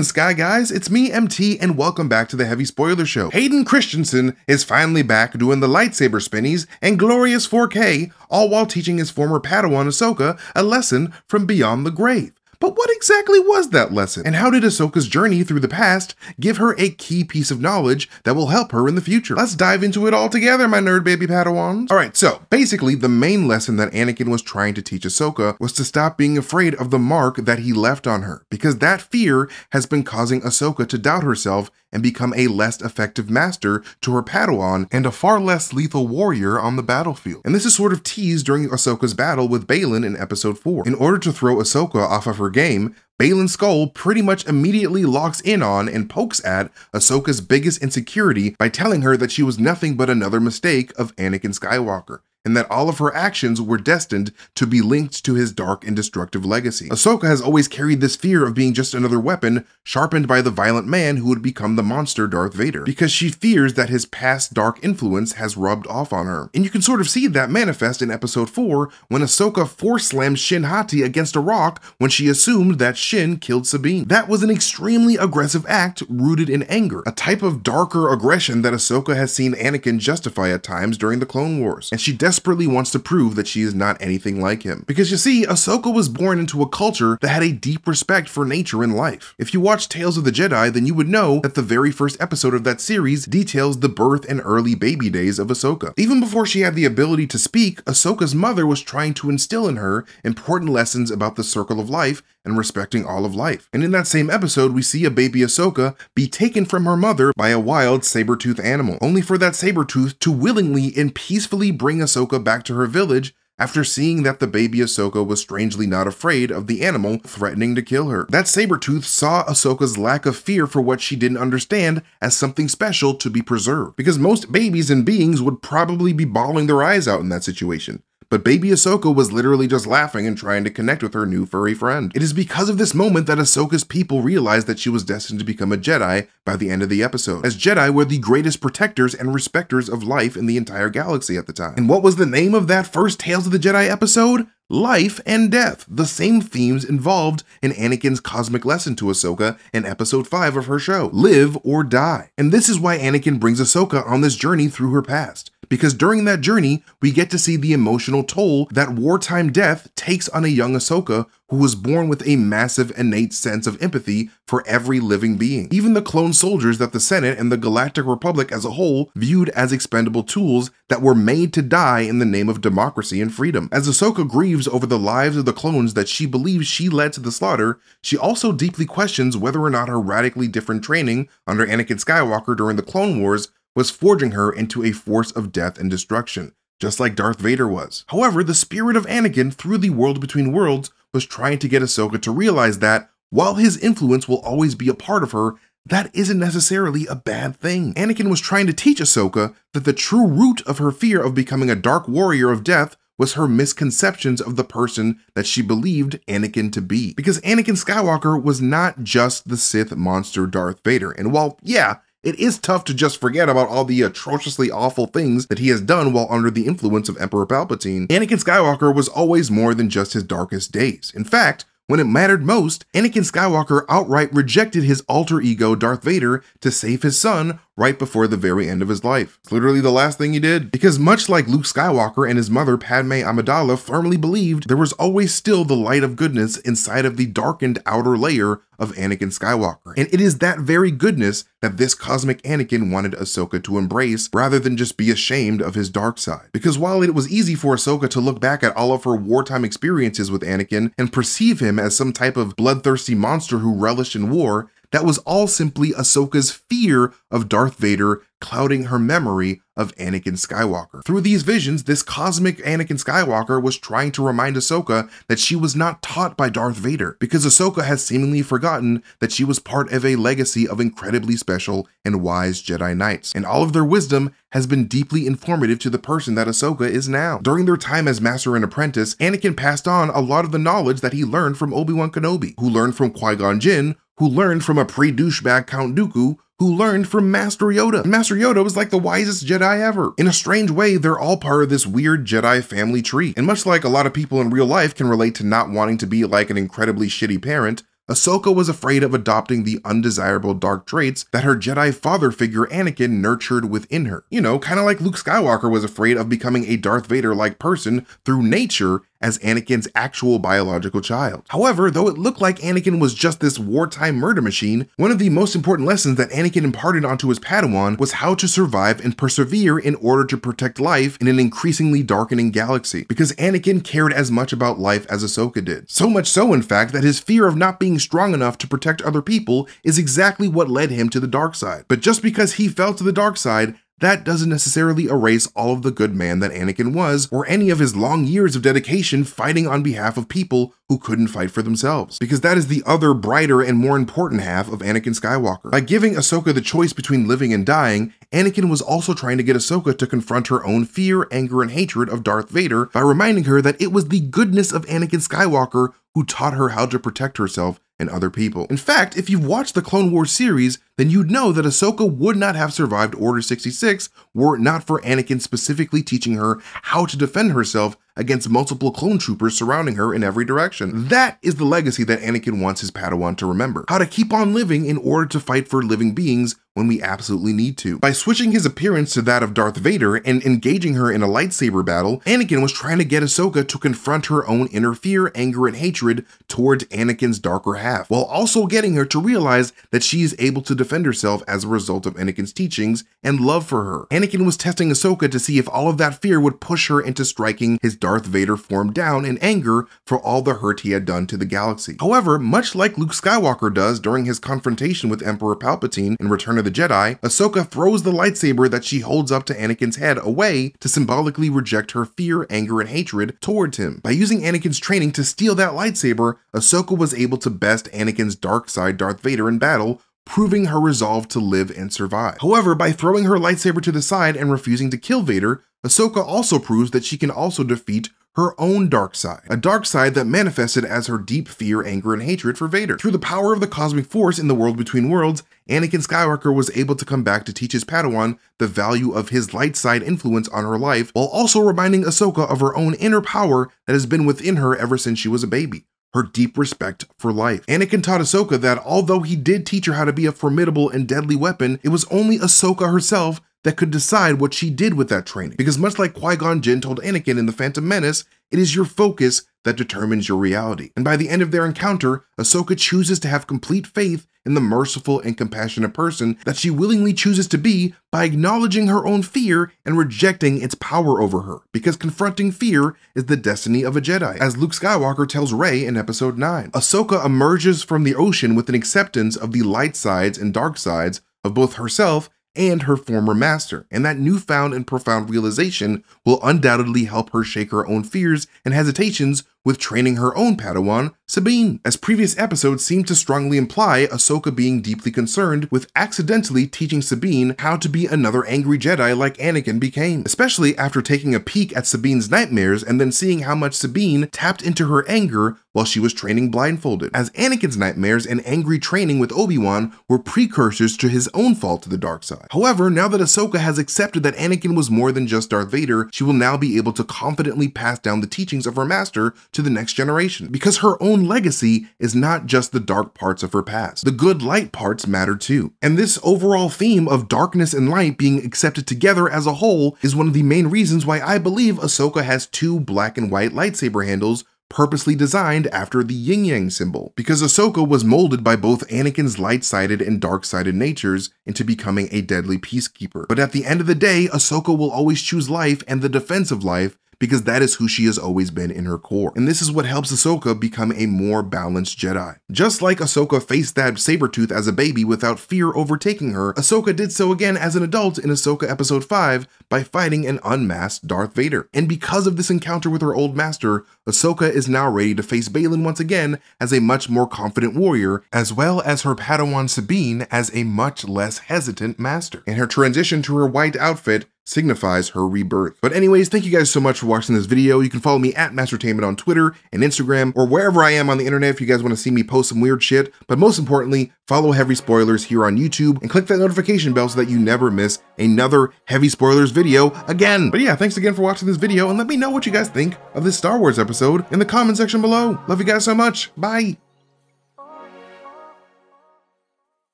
morning, Sky Guys. It's me, MT, and welcome back to the Heavy Spoiler Show. Hayden Christensen is finally back doing the lightsaber spinnies and glorious 4K, all while teaching his former Padawan Ahsoka a lesson from beyond the grave. But what exactly was that lesson? And how did Ahsoka's journey through the past give her a key piece of knowledge that will help her in the future? Let's dive into it all together, my nerd baby Padawans. Alright, so basically the main lesson that Anakin was trying to teach Ahsoka was to stop being afraid of the mark that he left on her, because that fear has been causing Ahsoka to doubt herself and become a less effective master to her Padawan and a far less lethal warrior on the battlefield. And this is sort of teased during Ahsoka's battle with Baylan in episode 4. In order to throw Ahsoka off of her game, Baylan Skoll pretty much immediately locks in on and pokes at Ahsoka's biggest insecurity by telling her that she was nothing but another mistake of Anakin Skywalker, and that all of her actions were destined to be linked to his dark and destructive legacy. Ahsoka has always carried this fear of being just another weapon sharpened by the violent man who would become the monster Darth Vader, because she fears that his past dark influence has rubbed off on her. And you can sort of see that manifest in episode 4 when Ahsoka force slams Shin Hati against a rock when she assumed that Shin killed Sabine. That was an extremely aggressive act rooted in anger, a type of darker aggression that Ahsoka has seen Anakin justify at times during the Clone Wars, and she desperately wants to prove that she is not anything like him. Because you see, Ahsoka was born into a culture that had a deep respect for nature and life. If you watch Tales of the Jedi, then you would know that the very first episode of that series details the birth and early baby days of Ahsoka. Even before she had the ability to speak, Ahsoka's mother was trying to instill in her important lessons about the circle of life and respecting all of life. And in that same episode, we see a baby Ahsoka be taken from her mother by a wild saber-tooth animal, only for that saber-tooth to willingly and peacefully bring Ahsoka back to her village after seeing that the baby Ahsoka was strangely not afraid of the animal threatening to kill her. That saber-tooth saw Ahsoka's lack of fear for what she didn't understand as something special to be preserved, because most babies and beings would probably be bawling their eyes out in that situation. But baby Ahsoka was literally just laughing and trying to connect with her new furry friend. It is because of this moment that Ahsoka's people realized that she was destined to become a Jedi by the end of the episode, as Jedi were the greatest protectors and respecters of life in the entire galaxy at the time. And what was the name of that first Tales of the Jedi episode? Life and death, the same themes involved in Anakin's cosmic lesson to Ahsoka in episode 5 of her show, Live or Die. And this is why Anakin brings Ahsoka on this journey through her past, because during that journey, we get to see the emotional toll that wartime death takes on a young Ahsoka who was born with a massive innate sense of empathy for every living being. Even the clone soldiers that the Senate and the Galactic Republic as a whole viewed as expendable tools that were made to die in the name of democracy and freedom. As Ahsoka grieves over the lives of the clones that she believes she led to the slaughter, she also deeply questions whether or not her radically different training under Anakin Skywalker during the Clone Wars was forging her into a force of death and destruction, just like Darth Vader was. However, the spirit of Anakin through the world between worlds was trying to get Ahsoka to realize that, while his influence will always be a part of her, that isn't necessarily a bad thing. Anakin was trying to teach Ahsoka that the true root of her fear of becoming a dark warrior of death was her misconceptions of the person that she believed Anakin to be. Because Anakin Skywalker was not just the Sith monster Darth Vader, and while, yeah, it is tough to just forget about all the atrociously awful things that he has done while under the influence of Emperor Palpatine, Anakin Skywalker was always more than just his darkest days. In fact, when it mattered most, Anakin Skywalker outright rejected his alter ego Darth Vader to save his son right before the very end of his life. It's literally the last thing he did. Because much like Luke Skywalker and his mother Padme Amidala firmly believed, there was always still the light of goodness inside of the darkened outer layer of Anakin Skywalker. And it is that very goodness that this cosmic Anakin wanted Ahsoka to embrace rather than just be ashamed of his dark side. Because while it was easy for Ahsoka to look back at all of her wartime experiences with Anakin and perceive him as some type of bloodthirsty monster who relished in war, that was all simply Ahsoka's fear of Darth Vader clouding her memory of Anakin Skywalker. Through these visions, this cosmic Anakin Skywalker was trying to remind Ahsoka that she was not taught by Darth Vader, because Ahsoka has seemingly forgotten that she was part of a legacy of incredibly special and wise Jedi Knights, and all of their wisdom has been deeply informative to the person that Ahsoka is now. During their time as master and apprentice, Anakin passed on a lot of the knowledge that he learned from Obi-Wan Kenobi, who learned from Qui-Gon Jinn, who learned from a pre-douchebag Count Dooku, who learned from Master Yoda. And Master Yoda was like the wisest Jedi ever. In a strange way, they're all part of this weird Jedi family tree. And much like a lot of people in real life can relate to not wanting to be like an incredibly shitty parent, Ahsoka was afraid of adopting the undesirable dark traits that her Jedi father figure Anakin nurtured within her. You know, kind of like Luke Skywalker was afraid of becoming a Darth Vader-like person through nature as Anakin's actual biological child. However, though it looked like Anakin was just this wartime murder machine, one of the most important lessons that Anakin imparted onto his Padawan was how to survive and persevere in order to protect life in an increasingly darkening galaxy, because Anakin cared as much about life as Ahsoka did. So much so, in fact, that his fear of not being strong enough to protect other people is exactly what led him to the dark side. But just because he fell to the dark side, that doesn't necessarily erase all of the good man that Anakin was, or any of his long years of dedication fighting on behalf of people who couldn't fight for themselves. Because that is the other brighter and more important half of Anakin Skywalker. By giving Ahsoka the choice between living and dying, Anakin was also trying to get Ahsoka to confront her own fear, anger, and hatred of Darth Vader by reminding her that it was the goodness of Anakin Skywalker who taught her how to protect herself and other people. In fact, if you've watched the Clone Wars series, then you'd know that Ahsoka would not have survived Order 66 were it not for Anakin specifically teaching her how to defend herself against multiple clone troopers surrounding her in every direction. That is the legacy that Anakin wants his Padawan to remember. How to keep on living in order to fight for living beings when we absolutely need to. By switching his appearance to that of Darth Vader and engaging her in a lightsaber battle, Anakin was trying to get Ahsoka to confront her own inner fear, anger, and hatred towards Anakin's darker half, while also getting her to realize that she is able to defend herself as a result of Anakin's teachings and love for her. Anakin was testing Ahsoka to see if all of that fear would push her into striking his Darth Vader form down in anger for all the hurt he had done to the galaxy. However, much like Luke Skywalker does during his confrontation with Emperor Palpatine in Return of the Jedi, Ahsoka throws the lightsaber that she holds up to Anakin's head away to symbolically reject her fear, anger, and hatred towards him. By using Anakin's training to steal that lightsaber, Ahsoka was able to best Anakin's dark side Darth Vader in battle, proving her resolve to live and survive. However, by throwing her lightsaber to the side and refusing to kill Vader, Ahsoka also proves that she can also defeat her own dark side, a dark side that manifested as her deep fear, anger, and hatred for Vader. Through the power of the cosmic force in the world between worlds, Anakin Skywalker was able to come back to teach his Padawan the value of his light side influence on her life, while also reminding Ahsoka of her own inner power that has been within her ever since she was a baby. Her deep respect for life. Anakin taught Ahsoka that although he did teach her how to be a formidable and deadly weapon, it was only Ahsoka herself that could decide what she did with that training. Because much like Qui-Gon Jinn told Anakin in The Phantom Menace, it is your focus that determines your reality. And by the end of their encounter, Ahsoka chooses to have complete faith in the merciful and compassionate person that she willingly chooses to be by acknowledging her own fear and rejecting its power over her, because confronting fear is the destiny of a Jedi, as Luke Skywalker tells Rey in Episode 9. Ahsoka emerges from the ocean with an acceptance of the light sides and dark sides of both herself and her former master, and that newfound and profound realization will undoubtedly help her shake her own fears and hesitations with training her own Padawan, Sabine. As previous episodes seem to strongly imply Ahsoka being deeply concerned with accidentally teaching Sabine how to be another angry Jedi like Anakin became, especially after taking a peek at Sabine's nightmares and then seeing how much Sabine tapped into her anger while she was training blindfolded, as Anakin's nightmares and angry training with Obi-Wan were precursors to his own fall to the dark side. However, now that Ahsoka has accepted that Anakin was more than just Darth Vader, she will now be able to confidently pass down the teachings of her master to the next generation, because her own legacy is not just the dark parts of her past. The good light parts matter too. And this overall theme of darkness and light being accepted together as a whole is one of the main reasons why I believe Ahsoka has two black and white lightsaber handles purposely designed after the yin-yang symbol, because Ahsoka was molded by both Anakin's light-sided and dark-sided natures into becoming a deadly peacekeeper. But at the end of the day, Ahsoka will always choose life and the defense of life, because that is who she has always been in her core. And this is what helps Ahsoka become a more balanced Jedi. Just like Ahsoka face-stabbed Sabretooth as a baby without fear overtaking her, Ahsoka did so again as an adult in Ahsoka Episode 5 by fighting an unmasked Darth Vader. And because of this encounter with her old master, Ahsoka is now ready to face Baylan once again as a much more confident warrior, as well as her Padawan Sabine as a much less hesitant master. And her transition to her white outfit signifies her rebirth. But anyways, thank you guys so much for watching this video. You can follow me at Mastertainment on Twitter and Instagram, or wherever I am on the internet if you guys want to see me post some weird shit. But most importantly, follow Heavy Spoilers here on YouTube and click that notification bell so that you never miss another Heavy Spoilers video again. But yeah, thanks again for watching this video, and let me know what you guys think of this Star Wars episode in the comment section below. Love you guys so much. Bye.